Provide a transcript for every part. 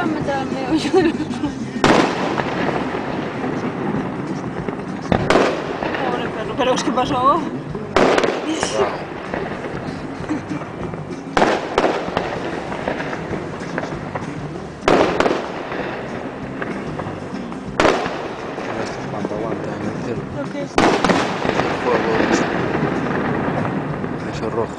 va a meter al meollo de los... Pobre perro, pero es que pasó. ¿Lo que es? Eso rojo.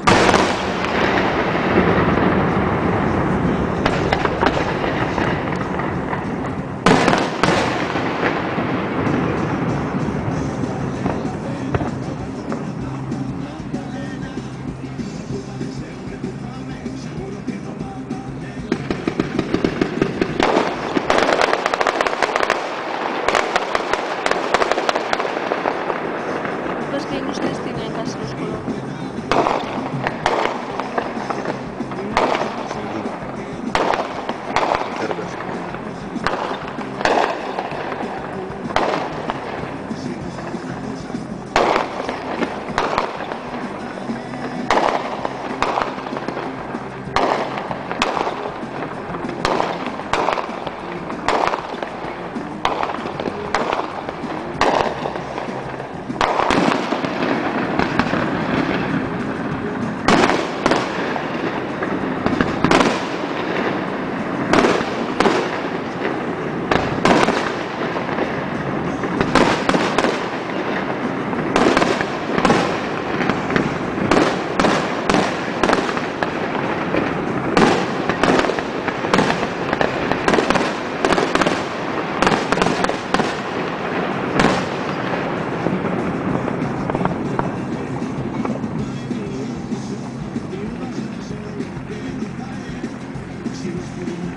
Pues que no se distinguen casi los colores.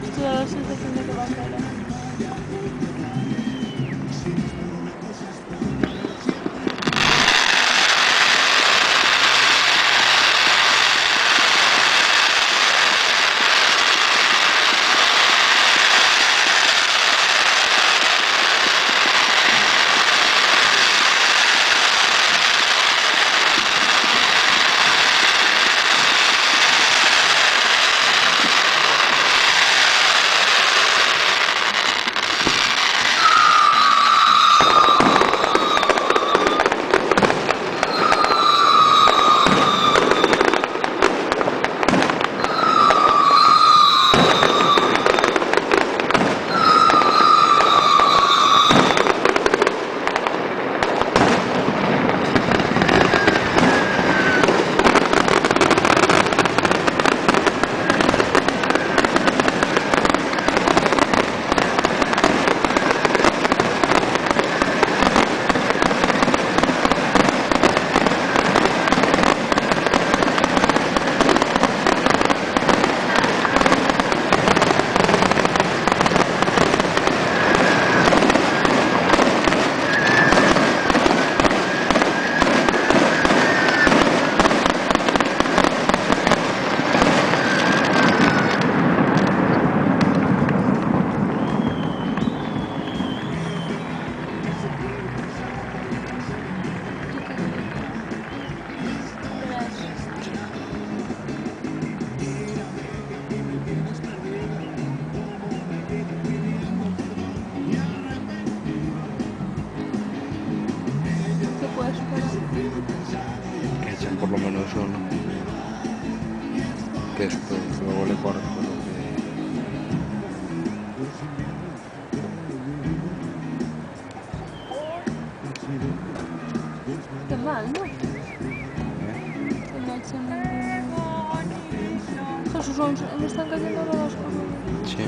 Estoy a la sensación de que va a caer. ¿Qué puedes superar? Que echen por lo menos uno. Que después luego le corren por lo que... Qué mal, ¿no? Que no echen ningún... Jesús, aún me están cayendo las cosas. Sí.